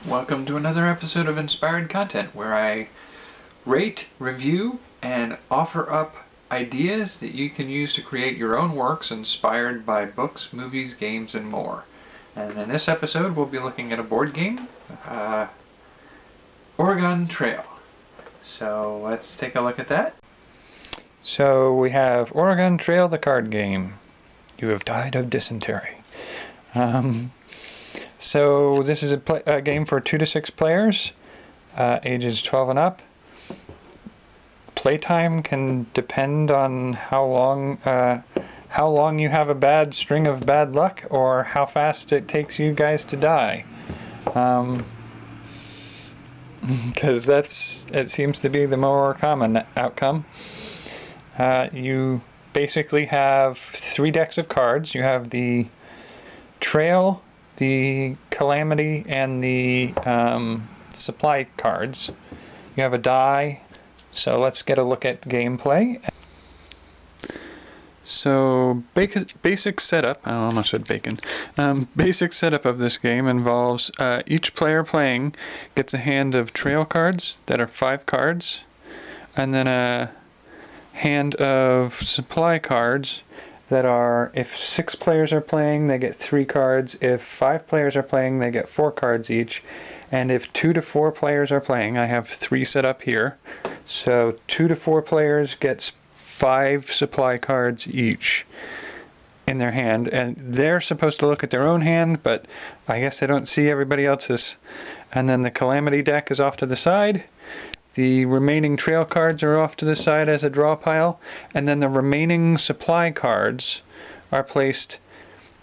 Welcome to another episode of Inspired Content, where I rate, review, and offer up ideas that you can use to create your own works inspired by books, movies, games, and more. And in this episode, we'll be looking at a board game, Oregon Trail. So let's take a look at that. So we have Oregon Trail, the card game. You have died of dysentery. So this is a game for 2 to 6 players, ages 12 and up. Playtime can depend on how long you have a bad string of bad luck, or how fast it takes you guys to die. Because it seems to be the more common outcome. You basically have 3 decks of cards. You have the Trail, the Calamity, and the supply cards. You have a die, so let's get a look at gameplay. So basic setup, I almost said bacon. Basic setup of this game involves each player playing gets a hand of trail cards that are 5 cards, and then a hand of supply cards that are, if 6 players are playing, they get 3 cards. If 5 players are playing, they get 4 cards each. And if 2 to 4 players are playing, I have 3 set up here. So 2 to 4 players gets 5 supply cards each in their hand. And they're supposed to look at their own hand, but I guess they don't see everybody else's. And then the Calamity deck is off to the side. The remaining trail cards are off to the side as a draw pile, and then the remaining supply cards are placed,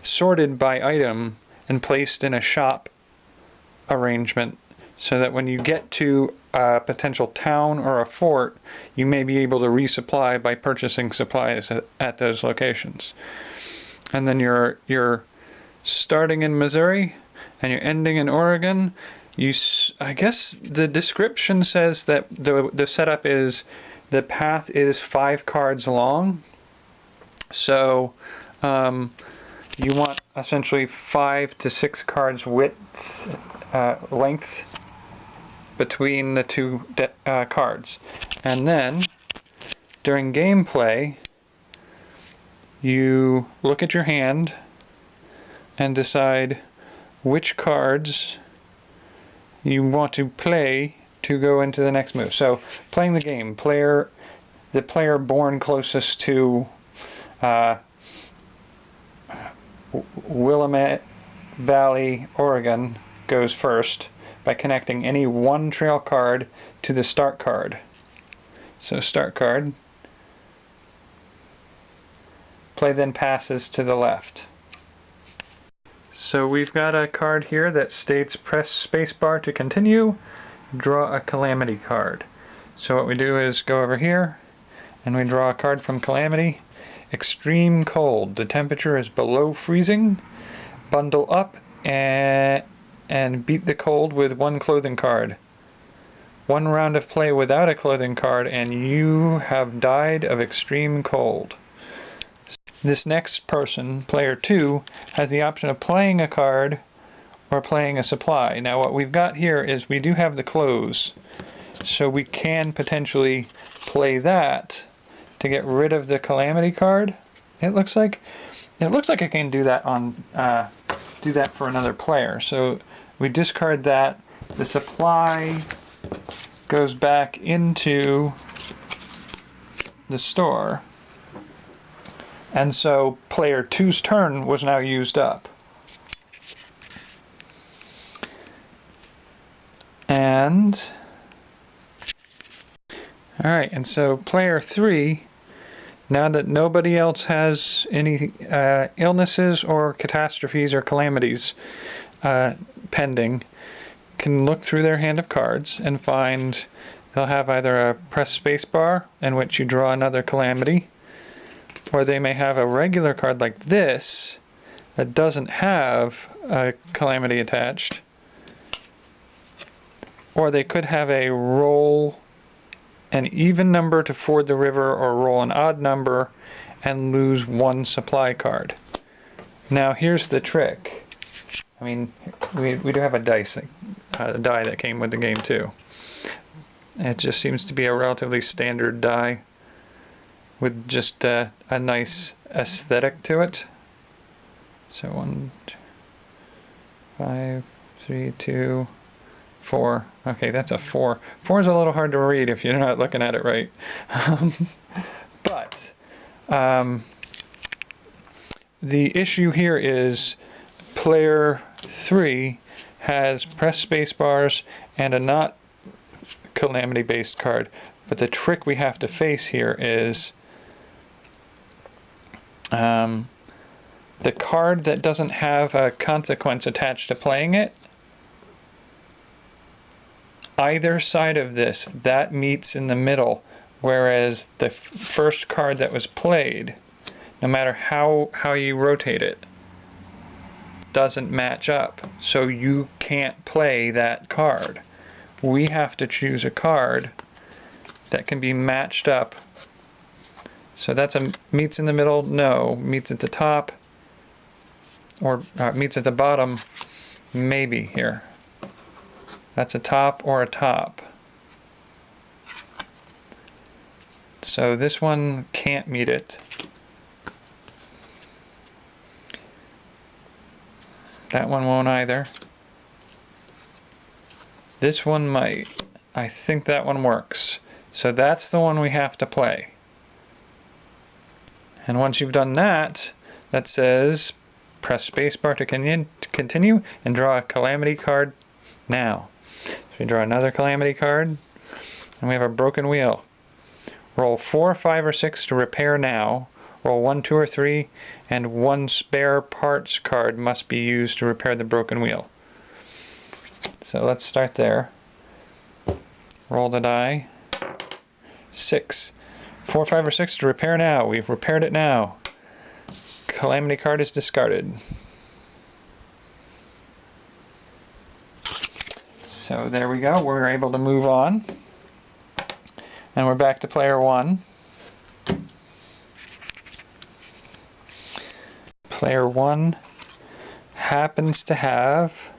sorted by item, and placed in a shop arrangement, so that when you get to a potential town or a fort, you may be able to resupply by purchasing supplies at those locations. And then you're starting in Missouri, and you're ending in Oregon. I guess the description says that the setup is the path is 5 cards long. So you want essentially 5 to 6 cards length between the 2 cards. And then during gameplay, you look at your hand and decide which cards you want to play to go into the next move. So, playing the game, the player born closest to Willamette Valley, Oregon, goes first by connecting any one trail card to the start card. So, start card. Play then passes to the left. So we've got a card here that states press spacebar to continue, draw a Calamity card. So what we do is go over here and we draw a card from Calamity. Extreme cold. The temperature is below freezing. Bundle up and beat the cold with 1 clothing card. 1 round of play without a clothing card and you have died of extreme cold. This next person, player 2, has the option of playing a card or playing a supply. Now what we've got here is we do have the close, so we can potentially play that to get rid of the Calamity card. It looks like I can do that for another player. So we discard that. The supply goes back into the store. And so player 2's turn was now used up. And alright, and so player 3, now that nobody else has any illnesses or catastrophes or calamities pending, can look through their hand of cards and find they'll have either a press spacebar in which you draw another Calamity, or they may have a regular card like this that doesn't have a Calamity attached. Or they could have a roll an even number to ford the river or roll an odd number and lose 1 supply card. Now here's the trick. I mean, we do have a dice die that came with the game too. It just seems to be a relatively standard die with just a nice aesthetic to it. So 1, 2, 5, 3, 2, 4. Okay, that's a 4. 4 is a little hard to read if you're not looking at it right. But the issue here is player 3 has press space bars and a not calamity based card. But the trick we have to face here is the card that doesn't have a consequence attached to playing it. Either side of this, that meets in the middle, whereas the first card that was played, no matter how you rotate it, doesn't match up. So you can't play that card. We have to choose a card that can be matched up. So that's a meets in the middle, no. Meets at the top, or meets at the bottom, maybe here. That's a top or a top. So this one can't meet it. That one won't either. This one might. I think that one works. So that's the one we have to play. And once you've done that, that says press spacebar to continue and draw a calamity card now. So we draw another calamity card, and we have a broken wheel. Roll 4, 5, or 6 to repair now. Roll 1, 2, or 3, and 1 spare parts card must be used to repair the broken wheel. So let's start there. Roll the die. 6. 4, 5, or 6 to repair now. We've repaired it now. Calamity card is discarded. So there we go. We're able to move on. And we're back to player 1. Player 1 happens to have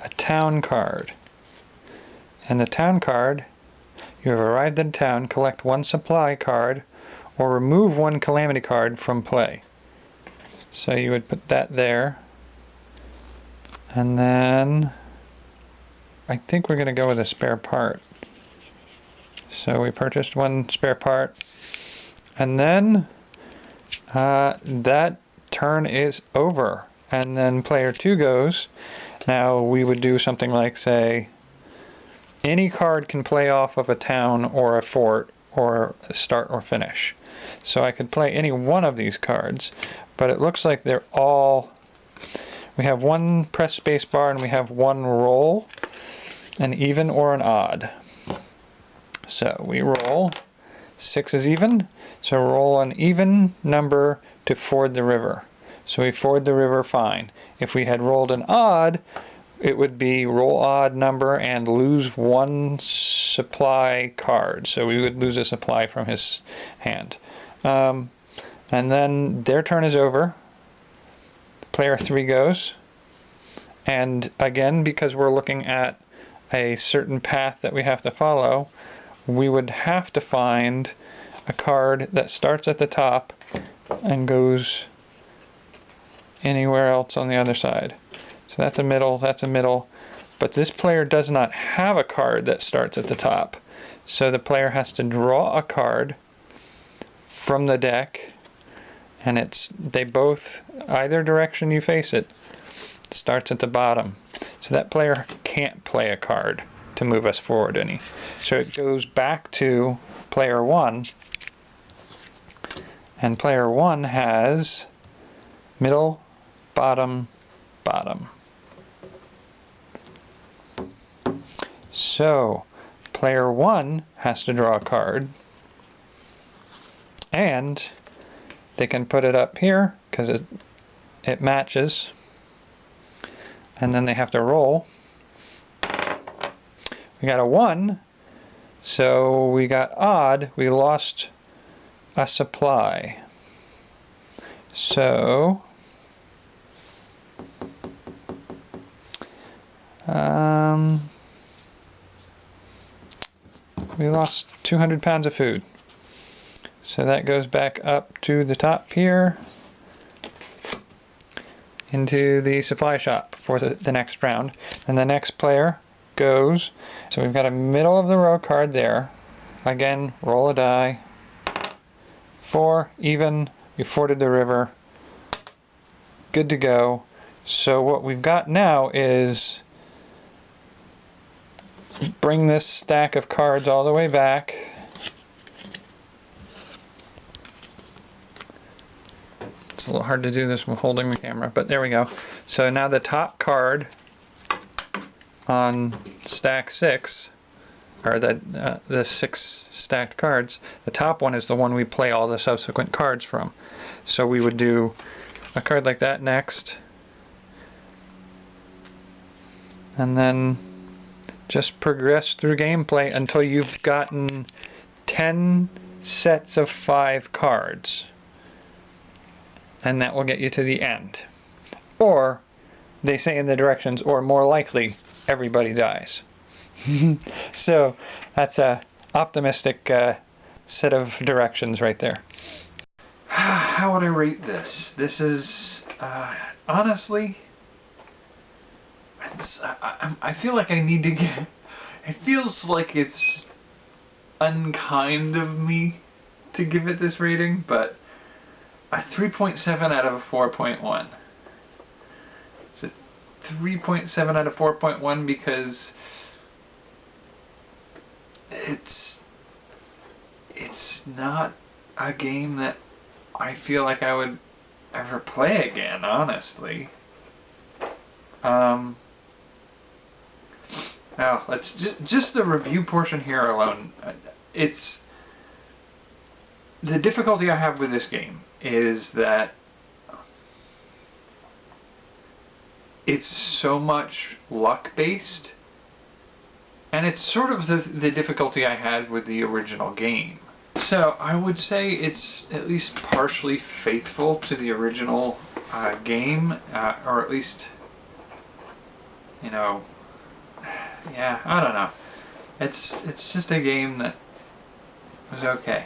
a town card. And the town card, you have arrived in town, collect 1 supply card, or remove 1 calamity card from play. So you would put that there. And then I think we're going to go with a spare part. So we purchased 1 spare part. And then that turn is over. And then player 2 goes. Now we would do something like, say, any card can play off of a town or a fort or a start or finish. So I could play any one of these cards, but it looks like they're all, we have 1 press space bar and we have 1 roll, an even or an odd. So we roll, 6 is even, so roll an even number to ford the river. So we ford the river fine. If we had rolled an odd, it would be roll odd number and lose 1 supply card. So we would lose a supply from his hand. And then their turn is over. Player 3 goes. And again, because we're looking at a certain path that we have to follow, we would have to find a card that starts at the top and goes anywhere else on the other side. So that's a middle, but this player does not have a card that starts at the top. So the player has to draw a card from the deck, and they both, either direction you face it, starts at the bottom. So that player can't play a card to move us forward any. So it goes back to player 1, and player 1 has middle, bottom, bottom. So player 1 has to draw a card, and they can put it up here because it matches, and then they have to roll. We got a 1, so we got odd, we lost a supply. So We lost 200 pounds of food. So that goes back up to the top here, into the supply shop for the next round. And the next player goes, so we've got a middle of the row card there. Again, roll a die. 4, even, we forded the river. Good to go. So what we've got now is bring this stack of cards all the way back. It's a little hard to do this while holding the camera, but there we go. So now the top card on stack 6, or the 6 stacked cards, the top one is the one we play all the subsequent cards from. So we would do a card like that next, and then just progress through gameplay until you've gotten 10 sets of 5 cards. And that will get you to the end. Or, they say in the directions, or more likely, everybody dies. So, that's a optimistic set of directions right there. How would I rate this? This is, honestly, I feel like I need to get... It feels like it's unkind of me to give it this rating, but a 3.7 out of a 4.1. It's a 3.7 out of 4.1 because it's not a game that I feel like I would ever play again, honestly. Now, let's just the review portion here alone. It's the difficulty I have with this game is that it's so much luck based, and it's sort of the difficulty I had with the original game. So I would say it's at least partially faithful to the original game, or at least, you know, yeah, I don't know. It's just a game that was okay.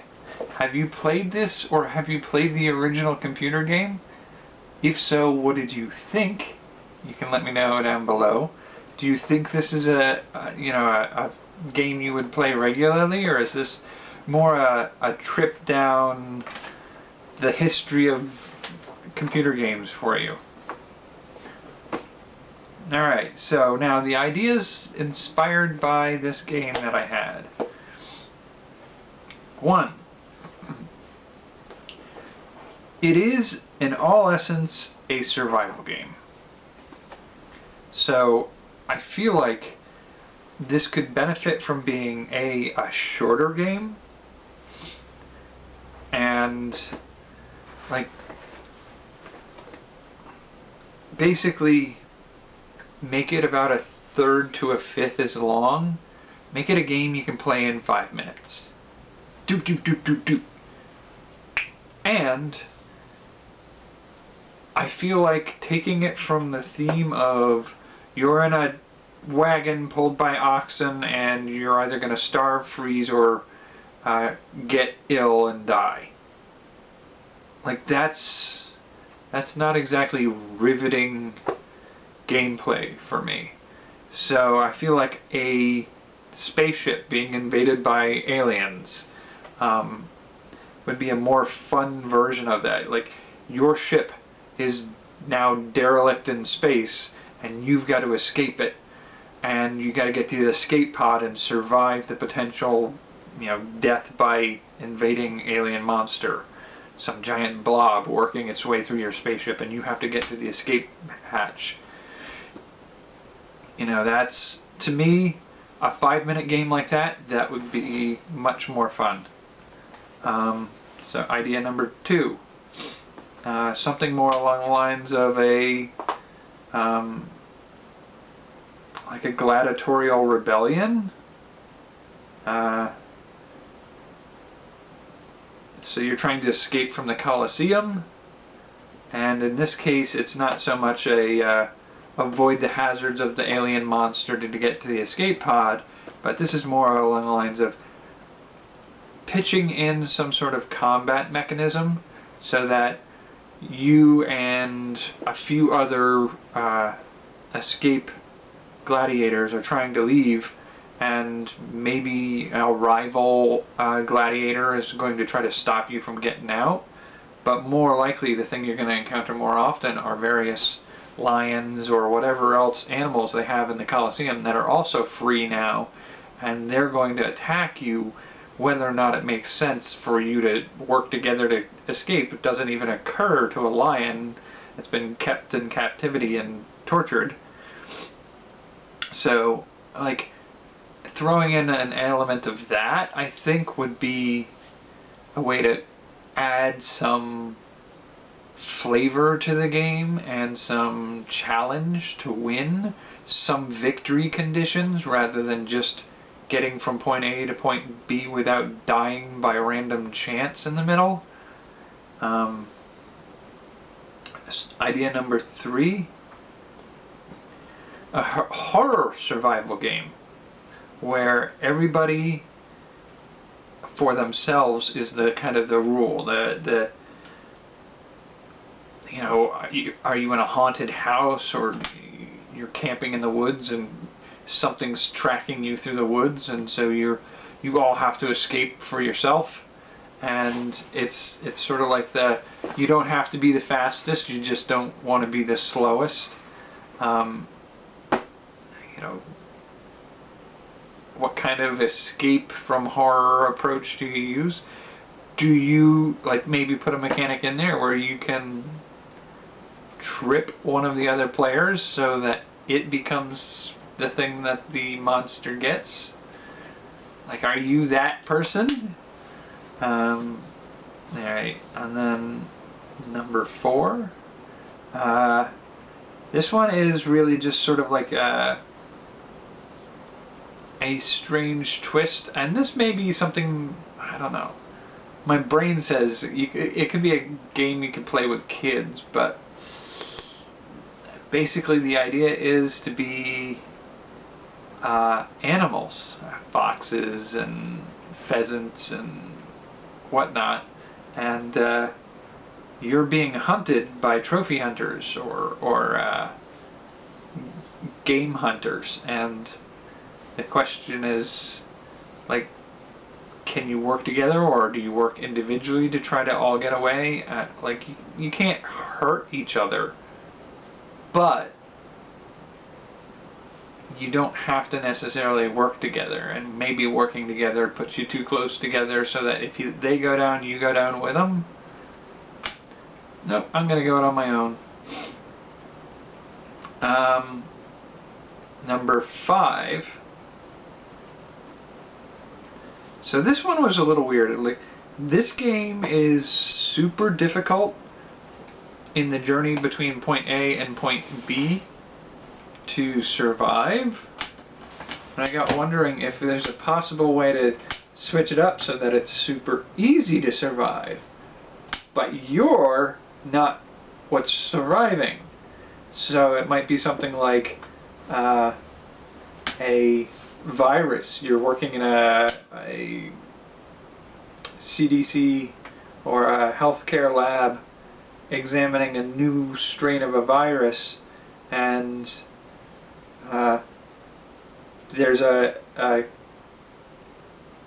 Have you played this, or have you played the original computer game? If so, what did you think? You can let me know down below. Do you think this is a game you would play regularly, or is this more a trip down the history of computer games for you? Alright, so now the ideas inspired by this game that I had. 1. It is, in all essence, a survival game. So, I feel like this could benefit from being a shorter game, and like basically make it about a third to a fifth as long. Make it a game you can play in 5 minutes. Doop doop doop doop doop. And I feel like taking it from the theme of you're in a wagon pulled by oxen and you're either going to starve, freeze, or get ill and die. Like that's not exactly riveting gameplay for me. So I feel like a spaceship being invaded by aliens would be a more fun version of that. Like your ship is now derelict in space and you've got to escape it, and you got to get to the escape pod and survive the potential, death by invading alien monster, some giant blob working its way through your spaceship, and you have to get to the escape hatch. That's, to me, a 5-minute game like that would be much more fun. So idea number 2, something more along the lines of like a gladiatorial rebellion. So you're trying to escape from the Colosseum, and in this case it's not so much a avoid the hazards of the alien monster to get to the escape pod, but this is more along the lines of pitching in some sort of combat mechanism so that you and a few other escape gladiators are trying to leave, and maybe a rival gladiator is going to try to stop you from getting out. But more likely, the thing you're going to encounter more often are various lions or whatever else animals they have in the Colosseum that are also free now, and they're going to attack you. Whether or not it makes sense for you to work together to escape, it doesn't even occur to a lion that's been kept in captivity and tortured. So, like, throwing in an element of that, I think, would be a way to add some flavor to the game and some challenge to win, some victory conditions rather than just getting from point A to point B without dying by random chance in the middle. Idea number 3, a horror survival game where everybody for themselves is the kind of the rule. The you know, are you in a haunted house, or you're camping in the woods and something's tracking you through the woods, and so you all have to escape for yourself. And it's sort of like you don't have to be the fastest, you just don't want to be the slowest. What kind of escape from horror approach do you use? Do you maybe put a mechanic in there where you can trip one of the other players so that it becomes the thing that the monster gets? Are you that person? Alright, and then number 4. This one is really just sort of like a strange twist, and this may be something, I don't know. My brain says it could be a game you can play with kids, but basically the idea is to be animals, foxes and pheasants and whatnot, and you're being hunted by trophy hunters or game hunters, and the question is, can you work together, or do you work individually to try to all get away? You can't hurt each other, but you don't have to necessarily work together, and maybe working together puts you too close together so that if they go down, you go down with them. Nope, I'm going to go it on my own. Number 5. So this one was a little weird. This game is super difficult in the journey between point A and point B to survive. And I got wondering if there's a possible way to switch it up so that it's super easy to survive, but you're not what's surviving. So it might be something like a virus. You're working in a CDC or a healthcare lab examining a new strain of a virus, and there's a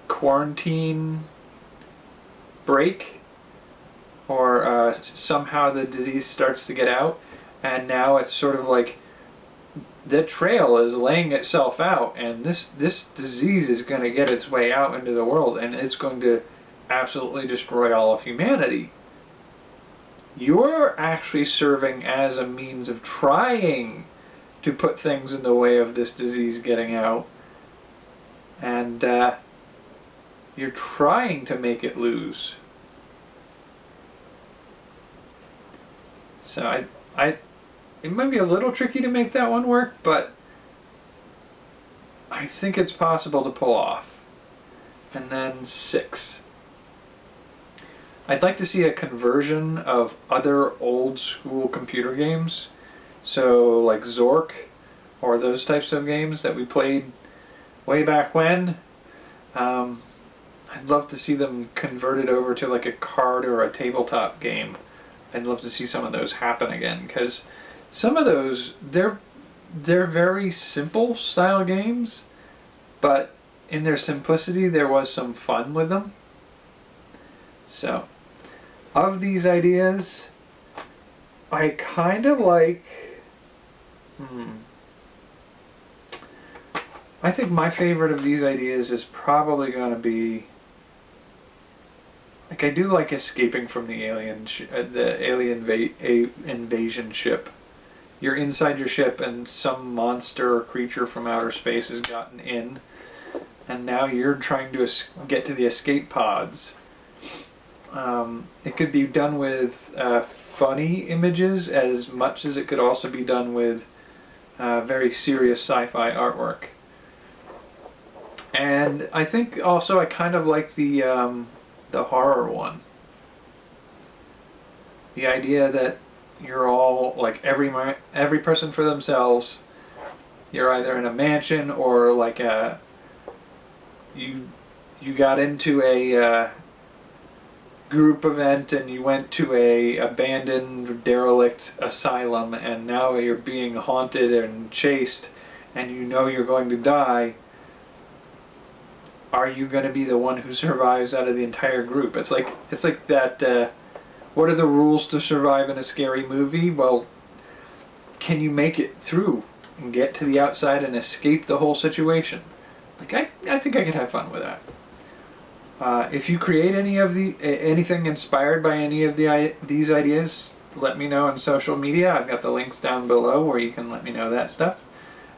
quarantine break, or somehow the disease starts to get out, and now it's sort of like the trail is laying itself out, and this disease is going to get its way out into the world, and it's going to absolutely destroy all of humanity. You're actually serving as a means of trying to put things in the way of this disease getting out, and you're trying to make it lose. So it might be a little tricky to make that one work, but I think it's possible to pull off. And then 6. I'd like to see a conversion of other old school computer games. So like Zork or those types of games that we played way back when, I'd love to see them converted over to like a card or a tabletop game. I'd love to see some of those happen again, because some of those, they're very simple style games, but in their simplicity there was some fun with them. So, of these ideas, I kind of like, I think my favorite of these ideas is probably going to be, like, I do like escaping from the alien invasion ship. You're inside your ship and some monster or creature from outer space has gotten in, and now you're trying to get to the escape pods. It could be done with funny images as much as it could also be done with very serious sci-fi artwork. And I think also I kind of like the horror one. The idea that you're all, like, every person for themselves. You're either in a mansion or like you got into a group event and you went to a abandoned derelict asylum, and now you're being haunted and chased, and you know you're going to die. Are you going to be the one who survives out of the entire group? It's like that. What are the rules to survive in a scary movie? Well, can you make it through and get to the outside and escape the whole situation? Like, I think I could have fun with that. If you create anything inspired by any of these ideas, let me know on social media. I've got the links down below where you can let me know that stuff.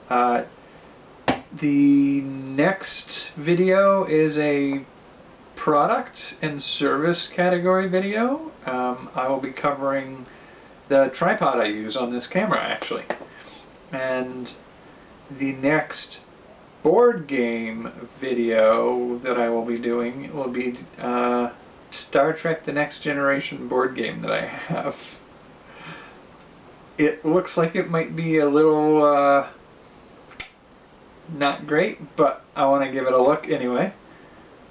The next video is a product and service category video. I will be covering the tripod I use on this camera, actually. And the next board game video that I will be doing will be Star Trek The Next Generation board game that I have. It looks like it might be a little not great, but I want to give it a look anyway.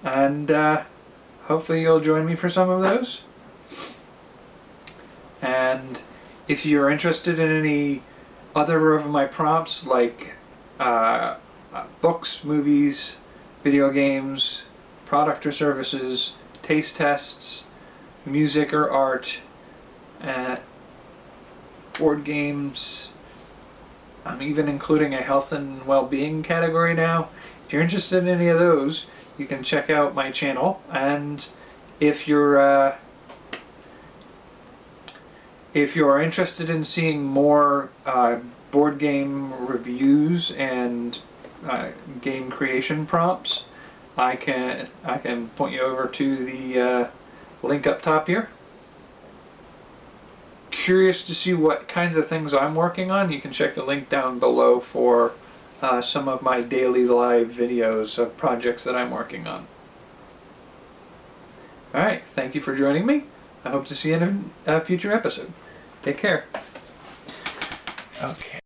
And hopefully you'll join me for some of those. And if you're interested in any other of my prompts, like books, movies, video games, product or services, taste tests, music or art, board games, I'm even including a health and well-being category now. If you're interested in any of those, you can check out my channel. And if you're interested in seeing more board game reviews and game creation prompts, I can point you over to the link up top here. Curious to see what kinds of things I'm working on? You can check the link down below for some of my daily live videos of projects that I'm working on. Alright, thank you for joining me. I hope to see you in a future episode. Take care. Okay.